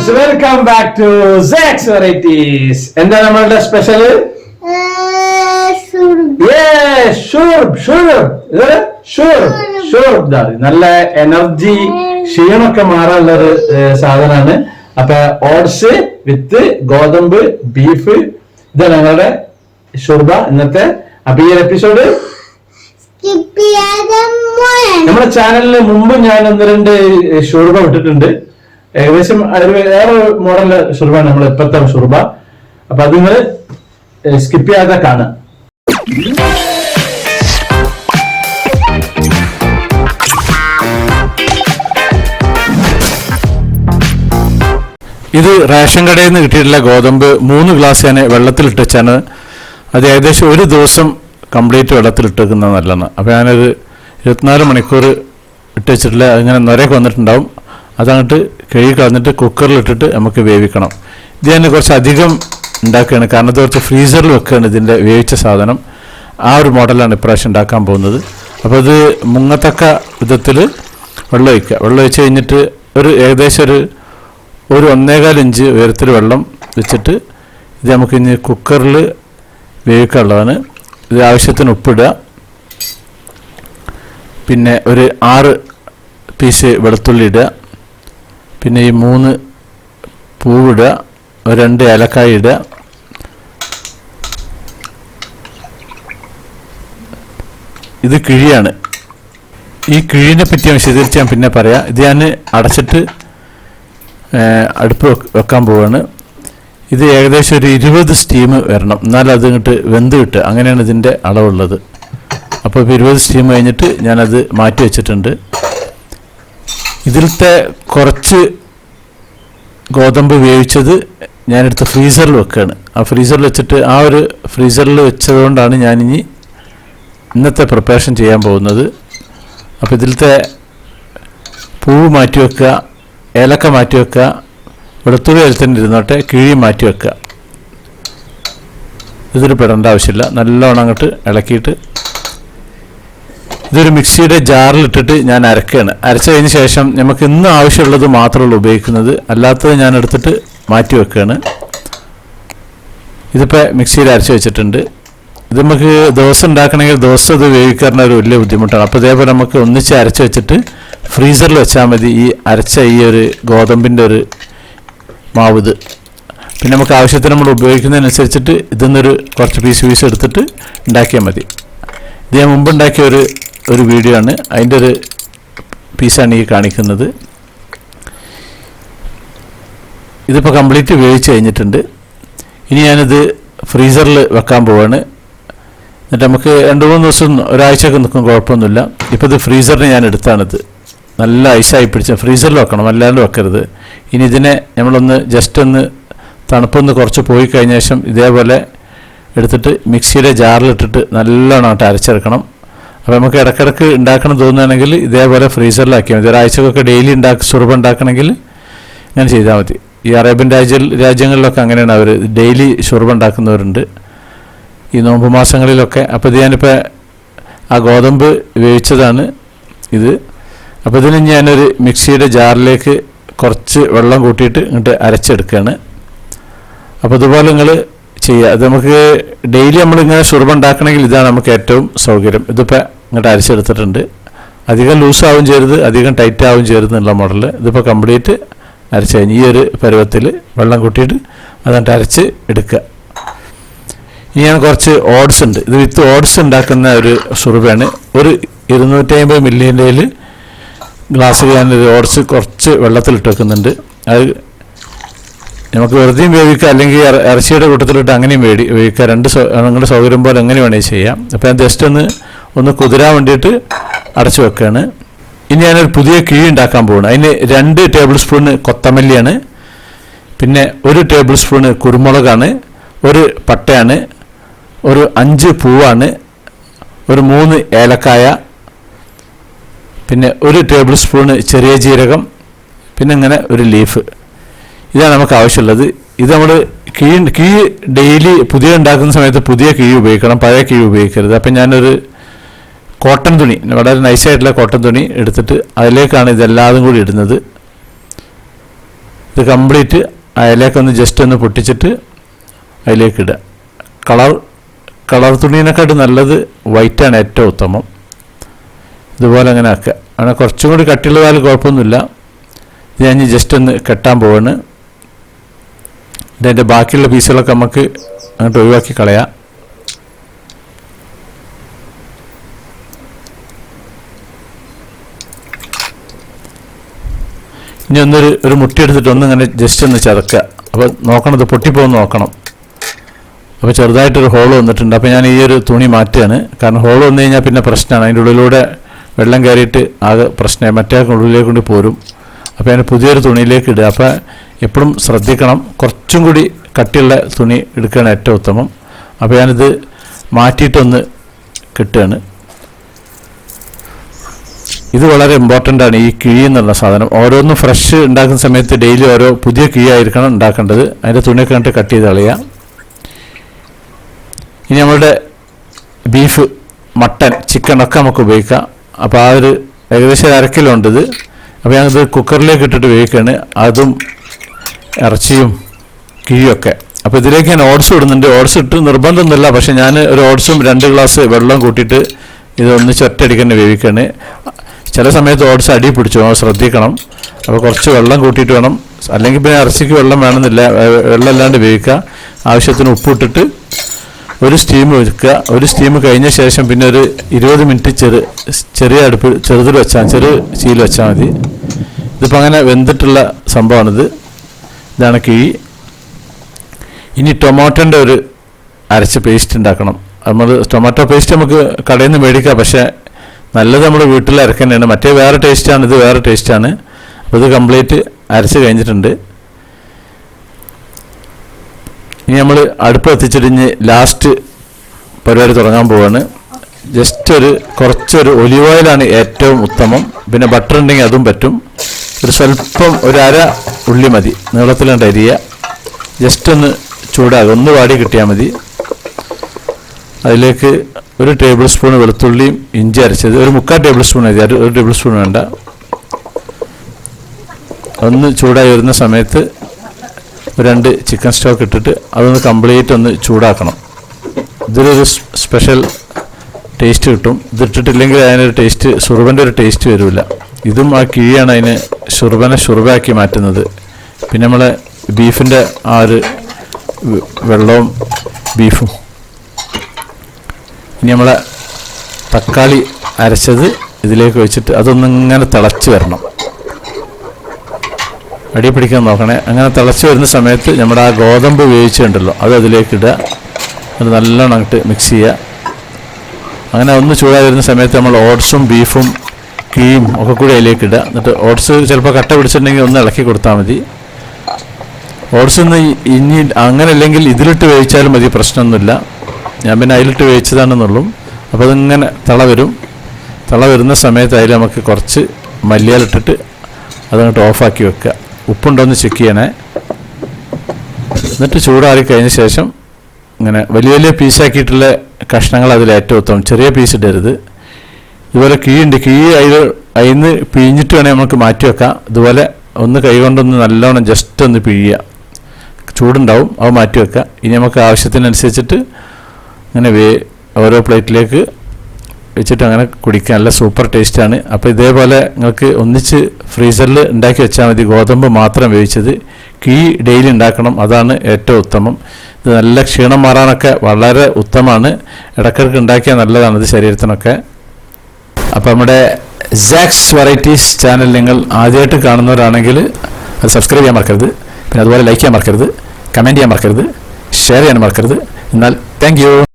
friends, welcome back to Zack's Varieties. എന്താ നമ്മളുടെ special? നല്ല എനർജി ക്ഷീണമൊക്കെ മാറാനുള്ള ഒരു സാധനമാണ്. അപ്പൊ ഓട്സ് വിത്ത് ഗോതമ്പ് ബീഫ്, ഇതാണ് ഞങ്ങളുടെ ഷുർബ ഇന്നത്തെ. അപ്പൊ ഈ എപ്പിസോഡ് നമ്മുടെ ചാനലിന് മുമ്പ് ഞാൻ 1-2 ഷുർബ വിട്ടിട്ടുണ്ട്. ഏകദേശം വേറെ മോഡൽ ഷുർബാണ് നമ്മൾ ഇപ്പോഴത്തെ ഷുർബ. അപ്പൊ അത് നിങ്ങൾ സ്കിപ്പ് ചെയ്യാതെ കാണാം. ഇത് റേഷൻ കടയിൽ നിന്ന് കിട്ടിയിട്ടുള്ള ഗോതമ്പ് 3 ഗ്ലാസ് ഞാൻ വെള്ളത്തിലിട്ട് വെച്ചാണ്. അത് ഏകദേശം ഒരു ദിവസം കംപ്ലീറ്റ് വെള്ളത്തിലിട്ടേക്കുന്നത് നല്ലതാണ്. അപ്പോൾ ഞാനത് 24 മണിക്കൂർ ഇട്ട് വെച്ചിട്ടില്ല. അതിങ്ങനെ നൊരയൊക്കെ വന്നിട്ടുണ്ടാവും. അതങ്ങോട്ട് കഴുകി കളഞ്ഞിട്ട് കുക്കറിലിട്ടിട്ട് നമുക്ക് വേവിക്കണം. ഇത് ഞാൻ കുറച്ച് അധികം ഉണ്ടാക്കുകയാണ്, കാരണം ഇത് കുറച്ച് ഫ്രീസറിൽ വെക്കുകയാണ് ഇതിൻ്റെ വേവിച്ച സാധനം. ആ ഒരു മോഡലാണ് ഇപ്രാവശ്യം ഉണ്ടാക്കാൻ പോകുന്നത്. അപ്പോൾ ഇത് മുങ്ങത്തക്ക വിധത്തിൽ വെള്ളം ഒഴിക്കുക. വെള്ളം ഒഴിച്ച് കഴിഞ്ഞിട്ട് ഏകദേശം ഒരു 1.25 ഇഞ്ച് ഉയരത്തിൽ വെള്ളം വെച്ചിട്ട് ഇത് നമുക്ക് ഇനി കുക്കറിൽ വേവിക്കാനുള്ളതാണ്. ഇത് ആവശ്യത്തിന് ഉപ്പിടുക, പിന്നെ ഒരു 6 പീസ് വെളുത്തുള്ളി ഇടുക, പിന്നെ ഈ 3 പൂവിടുക, 2 ഏലക്കായ ഇടുക, ഇത് കിഴിയാണ്. ഈ കിഴിനെ പറ്റി വിശദീകരിച്ച് ഞാൻ പിന്നെ പറയാം. ഇത് ഞാൻ അടച്ചിട്ട് അടുപ്പ് വെക്കാൻ പോവുകയാണ്. ഇത് ഏകദേശം ഒരു 20 സ്റ്റീം വരണം, എന്നാലും അത് ഇങ്ങോട്ട് വെന്ത് കിട്ടുക. അങ്ങനെയാണ് ഇതിൻ്റെ അളവുള്ളത്. അപ്പോൾ ഇപ്പോൾ 20 സ്റ്റീം കഴിഞ്ഞിട്ട് ഞാനത് മാറ്റി വെച്ചിട്ടുണ്ട്. ഇതിലത്തെ കുറച്ച് ഗോതമ്പ് വേവിച്ചത് ഞാനെടുത്ത് ഫ്രീസറിൽ വെക്കുകയാണ്. ആ ഫ്രീസറിൽ വെച്ചിട്ട് ഫ്രീസറിൽ വെച്ചതുകൊണ്ടാണ് ഞാനിനി ഇന്നത്തെ പ്രിപ്പറേഷൻ ചെയ്യാൻ പോകുന്നത്. അപ്പോൾ ഇതിലത്തെ പൂവ് മാറ്റി വെക്കുക, ഏലക്ക മാറ്റി വെക്കുക, വെളുത്തുള്ളി തന്നെ ഇരുന്നോട്ടെ, കിഴി മാറ്റി വെക്കുക. ഇതിൽ പെടേണ്ട ആവശ്യമില്ല. നല്ലോണം അങ്ങോട്ട് ഇളക്കിയിട്ട് ഇതൊരു മിക്സിയുടെ ജാറിലിട്ടിട്ട് ഞാൻ അരക്കുകയാണ്. അരച്ചതിന് ശേഷം നമുക്ക് ഇന്ന് ആവശ്യമുള്ളത് മാത്രമല്ല ഉപയോഗിക്കുന്നത്, അല്ലാത്തത് ഞാൻ എടുത്തിട്ട് മാറ്റി വെക്കുകയാണ്. ഇതിപ്പോൾ മിക്സിയിൽ അരച്ച് വെച്ചിട്ടുണ്ട്. ഇത് നമുക്ക് ദോശ ഉണ്ടാക്കണമെങ്കിൽ ദിവസം ഇത് വേവിക്കാറുള്ള ഒരു വലിയ ബുദ്ധിമുട്ടാണ്. അപ്പോൾ ഇതേപോലെ നമുക്ക് ഒന്നിച്ച് അരച്ച് വെച്ചിട്ട് ഫ്രീസറിൽ വെച്ചാൽ മതി ഈ അരച്ച ഈ ഒരു ഗോതമ്പിൻ്റെ ഒരു മാവ്. ഇത് പിന്നെ നമുക്ക് ആവശ്യത്തിന് നമ്മൾ ഉപയോഗിക്കുന്നതിനനുസരിച്ചിട്ട് ഇതിന്നൊരു കുറച്ച് പീസ് എടുത്തിട്ട് ഉണ്ടാക്കിയാൽ മതി. ഇത് ഞാൻ മുമ്പ് ഉണ്ടാക്കിയ ഒരു വീഡിയോ ആണ്, അതിൻ്റെ ഒരു പീസാണ് ഈ കാണിക്കുന്നത്. ഇതിപ്പോൾ കംപ്ലീറ്റ് വേവിച്ച് കഴിഞ്ഞിട്ടുണ്ട്. ഇനി ഞാനിത് ഫ്രീസറിൽ വെക്കാൻ പോവാണ്. എന്നിട്ട് നമുക്ക് 2-3 ദിവസം ഒരാഴ്ചയൊക്കെ നിൽക്കും, കുഴപ്പമൊന്നുമില്ല. ഇപ്പോൾ ഇത് ഫ്രീസറിന് ഞാൻ എടുത്താണിത്. നല്ല ഐസായി പിടിച്ച ഫ്രീസറിൽ വെക്കണം, അല്ലാണ്ട് വെക്കരുത്. ഇനി ഇതിനെ നമ്മളൊന്ന് ജസ്റ്റ് ഒന്ന് തണുപ്പൊന്ന് കുറച്ച് പോയി കഴിഞ്ഞ ശേഷം ഇതേപോലെ എടുത്തിട്ട് മിക്സിയുടെ ജാറിലിട്ടിട്ട് നല്ലോണം അരച്ചെടുക്കണം. അപ്പോൾ നമുക്ക് ഇടയ്ക്കിടയ്ക്ക് ഉണ്ടാക്കണം തോന്നുകയാണെങ്കിൽ ഇതേപോലെ ഫ്രീസറിലാക്കിയാൽ മതി. ഒരാഴ്ചക്കൊക്കെ ഡെയിലി ഷുർബ ഉണ്ടാക്കണമെങ്കിൽ ഇങ്ങനെ ചെയ്താൽ മതി. ഈ അറേബ്യൻ രാജ്യങ്ങളിലൊക്കെ അങ്ങനെയാണ്, അവർ ഡെയിലി ഷുർബ ഉണ്ടാക്കുന്നവരുണ്ട് ഈ നോമ്പ് മാസങ്ങളിലൊക്കെ. അപ്പോൾ ഇത് ഞാനിപ്പോൾ ആ ഗോതമ്പ് വേവിച്ചതാണ് ഇത്. അപ്പോൾ ഇതിന് ഞാനൊരു മിക്സിയുടെ ജാറിലേക്ക് കുറച്ച് വെള്ളം കൂട്ടിയിട്ട് ഇങ്ങോട്ട് അരച്ചെടുക്കുകയാണ്. അപ്പോൾ ഇതുപോലെ നിങ്ങൾ ചെയ്യുക. ഇത് നമുക്ക് ഡെയിലി നമ്മളിങ്ങനെ ഷുർബ ഉണ്ടാക്കണമെങ്കിൽ ഇതാണ് നമുക്ക് ഏറ്റവും സൗകര്യം. ഇതിപ്പോൾ ഇങ്ങോട്ട് അരച്ചെടുത്തിട്ടുണ്ട്. അധികം ലൂസാവും ചെയ്യരുത്, അധികം ടൈറ്റ് ആവും ചെയ്യരുത് എന്നുള്ള മോഡൽ. ഇതിപ്പോൾ കംപ്ലീറ്റ് അരച്ച് കഴിഞ്ഞ് ഈ ഒരു പരുവത്തിൽ വെള്ളം കൂട്ടിയിട്ട് അതുകൊണ്ട് അരച്ച് എടുക്കുക. ഇനി ഞാൻ കുറച്ച് ഓട്സ് ഉണ്ട്. ഇത് വിത്ത് ഓട്സ് ഉണ്ടാക്കുന്ന ഒരു ഷുർബയാണ്. ഒരു 250 മില്ലിൻ്റെ ഗ്ലാസ്സിൽ ഞാനൊരു ഓട്സ് കുറച്ച് വെള്ളത്തിലിട്ട് വെക്കുന്നുണ്ട്. അത് നമുക്ക് വെറുതെയും വേവിക്കുക, അല്ലെങ്കിൽ ഇറച്ചിയുടെ കൂട്ടത്തിലിട്ട് അങ്ങനെയും വേവിക്കുക. നിങ്ങളുടെ സൗകര്യം പോലെ എങ്ങനെ വേണമെങ്കിൽ ചെയ്യാം. അപ്പോൾ ഞാൻ ജസ്റ്റ് ഒന്ന് കുതിരാൻ വേണ്ടിയിട്ട് അടച്ചു വെക്കുകയാണ്. ഇനി ഞാനൊരു പുതിയ കിഴി ഉണ്ടാക്കാൻ പോവുകയാണ്. അതിന് 2 ടേബിൾ സ്പൂൺ കൊത്തമല്ലിയാണ്, പിന്നെ 1 ടേബിൾ സ്പൂൺ കുരുമുളകാണ്, 1 പട്ടയാണ്, ഒരു 5 പൂവാണ്, ഒരു 3 ഏലക്കായ, പിന്നെ 1 ടേബിൾ സ്പൂൺ ചെറിയ ജീരകം, പിന്നെ ഇങ്ങനെ ഒരു ലീഫ്. ഇതാണ് നമുക്ക് ആവശ്യമുള്ളത്. ഇത് നമ്മൾ കിഴി ഡെയിലി പുതിയ ഉണ്ടാക്കുന്ന സമയത്ത് പുതിയ കിഴി ഉപയോഗിക്കണം, പഴയ കിഴി ഉപയോഗിക്കരുത്. അപ്പം ഞാനൊരു കോട്ടൺ തുണി, വളരെ നൈസായിട്ടുള്ള കോട്ടൺ തുണി എടുത്തിട്ട് അതിലേക്കാണ് ഇതെല്ലാതും കൂടി ഇടുന്നത്. ഇത് കംപ്ലീറ്റ് അതിലേക്കൊന്ന് ജസ്റ്റ് ഒന്ന് പൊട്ടിച്ചിട്ട് അതിലേക്ക് ഇടുക. കളർ തുണീനെക്കാട്ടും നല്ലത് വൈറ്റാണ് ഏറ്റവും ഉത്തമം. ഇതുപോലെ അങ്ങനെ ആക്കുക. അങ്ങനെ കുറച്ചും കൂടി കട്ടിയുള്ളതായാലും കുഴപ്പമൊന്നുമില്ല. ഇത് ഞാൻ ജസ്റ്റ് ഒന്ന് കെട്ടാൻ പോവാണ്. ഇതിൻ്റെ ബാക്കിയുള്ള പീസുകളൊക്കെ നമുക്ക് അങ്ങോട്ട് ഒഴിവാക്കി കളയാം. ഇനി ഒരു മുട്ടി എടുത്തിട്ട് ഒന്നിങ്ങനെ ജസ്റ്റ് ഒന്ന് ചതക്കുക. അപ്പോൾ നോക്കണം, ഇത് പൊട്ടിപ്പോകുന്ന നോക്കണം. അപ്പോൾ ചെറുതായിട്ടൊരു ഹോൾ വന്നിട്ടുണ്ട്. അപ്പോൾ ഞാൻ ഈ ഒരു തുണി മാറ്റുകയാണ്. കാരണം ഹോൾ വന്നു കഴിഞ്ഞാൽ പിന്നെ പ്രശ്നമാണ്. അതിൻ്റെ ഉള്ളിലൂടെ വെള്ളം കയറിയിട്ട് ആകെ പ്രശ്നമായി മറ്റേ ഉള്ളിലേക്ക് കൊണ്ട് പോരും. അപ്പോൾ ഞാൻ പുതിയൊരു തുണിയിലേക്ക് ഇടുക. അപ്പോൾ എപ്പോഴും ശ്രദ്ധിക്കണം, കുറച്ചും കൂടി കട്ടിയുള്ള തുണി എടുക്കുകയാണ് ഏറ്റവും ഉത്തമം. അപ്പോൾ ഞാനിത് മാറ്റിയിട്ടൊന്ന് കിട്ടുകയാണ്. ഇത് വളരെ ഇമ്പോർട്ടൻ്റ് ആണ്, ഈ കിഴി എന്നുള്ള സാധനം. ഓരോന്നും ഫ്രഷ് ഉണ്ടാക്കുന്ന സമയത്ത് ഡെയിലി ഓരോ പുതിയ കിഴിയായിരിക്കണം ഉണ്ടാക്കേണ്ടത്. അതിൻ്റെ തുണിയൊക്കെ കണ്ടിട്ട് കട്ട് ചെയ്ത് കളയുക. ഇനി നമ്മളുടെ ബീഫ്, മട്ടൻ, ചിക്കനൊക്കെ നമുക്ക് ഉപയോഗിക്കാം. അപ്പോൾ ആ ഒരു ഏകദേശം 1/2 കിലോ ഉണ്ട് ഇത്. അപ്പോൾ ഞാനിത് കുക്കറിലേക്ക് ഇട്ടിട്ട് വേവിക്കുകയാണ്, അതും ഇറച്ചിയും കിഴിയൊക്കെ. അപ്പോൾ ഇതിലേക്ക് ഞാൻ ഓട്സ് ഇടുന്നുണ്ട്. ഓട്സ് ഇട്ട് നിർബന്ധമൊന്നുമില്ല, പക്ഷേ ഞാൻ ഒരു ഓട്സും 2 ഗ്ലാസ് വെള്ളം കൂട്ടിയിട്ട് ഇതൊന്ന് ഒറ്റയടിക്ക് തന്നെ വേവിക്കുകയാണ്. ചില സമയത്ത് ഓട്സ് അടി പിടിച്ചു, ശ്രദ്ധിക്കണം. അപ്പോൾ കുറച്ച് വെള്ളം കൂട്ടിയിട്ട് വേണം, അല്ലെങ്കിൽ പിന്നെ ഇറച്ചിക്ക് വെള്ളം വേണമെന്നില്ല, വെള്ളം ഇല്ലാണ്ട് വേവിക്കുക. ആവശ്യത്തിന് ഉപ്പിട്ടിട്ട് ഒരു സ്റ്റീം വെക്കുക. ഒരു സ്റ്റീം കഴിഞ്ഞ ശേഷം പിന്നെ ഒരു 20 മിനിറ്റ് ചെറിയ അടുപ്പ് ചെറുതിൽ വെച്ചാൽ ചീൽ വെച്ചാൽ മതി. ഇതിപ്പോൾ അങ്ങനെ വെന്തിട്ടുള്ള സംഭവമാണിത്. ഇതാണ് കിഴി. ഇനി ടൊമാറ്റോൻ്റെ ഒരു അരച്ച പേസ്റ്റ് ഉണ്ടാക്കണം. നമ്മൾ ടൊമാറ്റോ പേസ്റ്റ് നമുക്ക് കടയിൽ നിന്ന് മേടിക്കാം, പക്ഷേ നല്ലത് നമ്മൾ വീട്ടിൽ അരക്കുന്നതാണ്. മറ്റേ വേറെ ടേസ്റ്റാണ്, ഇത് വേറെ ടേസ്റ്റാണ്. അപ്പോൾ ഇത് കംപ്ലീറ്റ് അരച്ച് കഴിഞ്ഞിട്ടുണ്ട്. ഇനി നമ്മൾ അടുപ്പ് കത്തിച്ചിടിഞ്ഞ് ലാസ്റ്റ് പരിപാടി തുടങ്ങാൻ പോവാണ്. ജസ്റ്റ് കുറച്ചൊരു ഒലിവ് ഓയിലാണ് ഏറ്റവും ഉത്തമം. പിന്നെ ബട്ടർ ഉണ്ടെങ്കിൽ അതും പറ്റും. സ്വല്പം 1/2 ഉള്ളി മതി, നീളത്തിലുണ്ട് അരിയുക. ജസ്റ്റ് ഒന്ന് ചൂടാകുക, ഒന്ന് വാടി കിട്ടിയാൽ മതി. അതിലേക്ക് 1 ടേബിൾ സ്പൂൺ വെളുത്തുള്ളിയും ഇഞ്ചി അരച്ചത്, 1/4 ടേബിൾ സ്പൂൺ മതി, 1 ടേബിൾ സ്പൂൺ വേണ്ട. ഒന്ന് ചൂടായി വരുന്ന സമയത്ത് 2 ചിക്കൻ സ്റ്റോക്ക് ഇട്ടിട്ട് അതൊന്ന് കംപ്ലീറ്റ് ഒന്ന് ചൂടാക്കണം. ഇതിലൊരു സ്പെഷ്യൽ ടേസ്റ്റ് കിട്ടും. ഇതിട്ടിട്ടില്ലെങ്കിൽ അതിനൊരു ടേസ്റ്റ്, സുറുബൻ്റെ ഒരു ടേസ്റ്റ് വരില്ല. ഇതും ആ കിഴിയാണ് അതിന് ഷുറുബാക്കി മാറ്റുന്നത്. പിന്നെ നമ്മളെ ബീഫിൻ്റെ ആ ഒരു വെള്ളവും ബീഫും. ഇനി നമ്മളെ തക്കാളി അരച്ചത് ഇതിലേക്ക് വെച്ചിട്ട് അതൊന്നിങ്ങനെ തിളച്ച് വരണം. അടി പിടിക്കാൻ നോക്കണേ. അങ്ങനെ തിളച്ച് വരുന്ന സമയത്ത് നമ്മുടെ ആ ഗോതമ്പ് വേവിച്ചിട്ടുണ്ടല്ലോ അത് അതിലേക്ക് ഇടുക. അത് നല്ലോണം അങ്ങോട്ട് മിക്സ് ചെയ്യുക. അങ്ങനെ ഒന്ന് ചൂടായി വരുന്ന സമയത്ത് നമ്മൾ ഓട്സും ബീഫും കിഴിയും ഒക്കെ കൂടി അതിലേക്ക് ഇടുക. എന്നിട്ട് ഓട്സ് ചിലപ്പോൾ കട്ട പിടിച്ചിട്ടുണ്ടെങ്കിൽ ഒന്ന് ഇളക്കി കൊടുത്താൽ മതി. ഓട്സ് ഒന്ന് ഇനി അങ്ങനെ അല്ലെങ്കിൽ ഇതിലിട്ട് വേവിച്ചാലും മതി, പ്രശ്നമൊന്നുമില്ല. ഞാൻ പിന്നെ അതിലിട്ട് വേവിച്ചതാണെന്നുള്ളൂ. അപ്പോൾ അതിങ്ങനെ തിള വരുന്ന സമയത്ത് അതിൽ നമുക്ക് കുറച്ച് മല്ലിയിലിട്ടിട്ട് അതങ്ങോട്ട് ഓഫാക്കി വെക്കുക. ഉപ്പുണ്ടോ എന്ന് ചെക്ക് ചെയ്യണേ. എന്നിട്ട് ചൂടാറി കഴിഞ്ഞ ശേഷം ഇങ്ങനെ വലിയ പീസാക്കിയിട്ടുള്ള കഷ്ണങ്ങൾ അതിൽ ഏറ്റവും ഉത്തമം. ചെറിയ പീസ് ഇടരുത്. ഇതുപോലെ കിഴിയുണ്ട്, കിഴി അതിന്ന് പിഴിഞ്ഞിട്ട് വേണേൽ നമുക്ക് മാറ്റി വെക്കാം. ഇതുപോലെ ഒന്ന് കൈ കൊണ്ടൊന്ന് നല്ലോണം ജസ്റ്റ് ഒന്ന് പിഴിയുക. ചൂടുണ്ടാവും, അത് മാറ്റി വെക്കുക. ഇനി നമുക്ക് ആവശ്യത്തിനനുസരിച്ചിട്ട് അങ്ങനെ ഓരോ പ്ലേറ്റിലേക്ക് വെച്ചിട്ട് അങ്ങനെ കുടിക്കാൻ നല്ല സൂപ്പർ ടേസ്റ്റാണ്. അപ്പോൾ ഇതേപോലെ നിങ്ങൾക്ക് ഒന്നിച്ച് ഫ്രീസറിൽ ഉണ്ടാക്കി വെച്ചാൽ മതി. ഗോതമ്പ് മാത്രം വേവിച്ചത്. കിഴി ഡെയിലി ഉണ്ടാക്കണം, അതാണ് ഏറ്റവും ഉത്തമം. ഇത് നല്ല ക്ഷീണം മാറാനൊക്കെ വളരെ ഉത്തമമാണ്. ഇടയ്ക്കിടയ്ക്ക് ഉണ്ടാക്കിയാൽ നല്ലതാണ് ഇത് ശരീരത്തിനൊക്കെ. അപ്പോൾ നമ്മുടെ സാക്സ് വെറൈറ്റീസ് ചാനൽ നിങ്ങൾ ആദ്യമായിട്ട് കാണുന്നവരാണെങ്കിൽ അത് സബ്സ്ക്രൈബ് ചെയ്യാൻ മറക്കരുത്. പിന്നെ അതുപോലെ ലൈക്ക് ചെയ്യാൻ മറക്കരുത്, കമൻറ്റ് ചെയ്യാൻ മറക്കരുത്, ഷെയർ ചെയ്യാൻ മറക്കരുത്. എന്നാൽ താങ്ക് യു.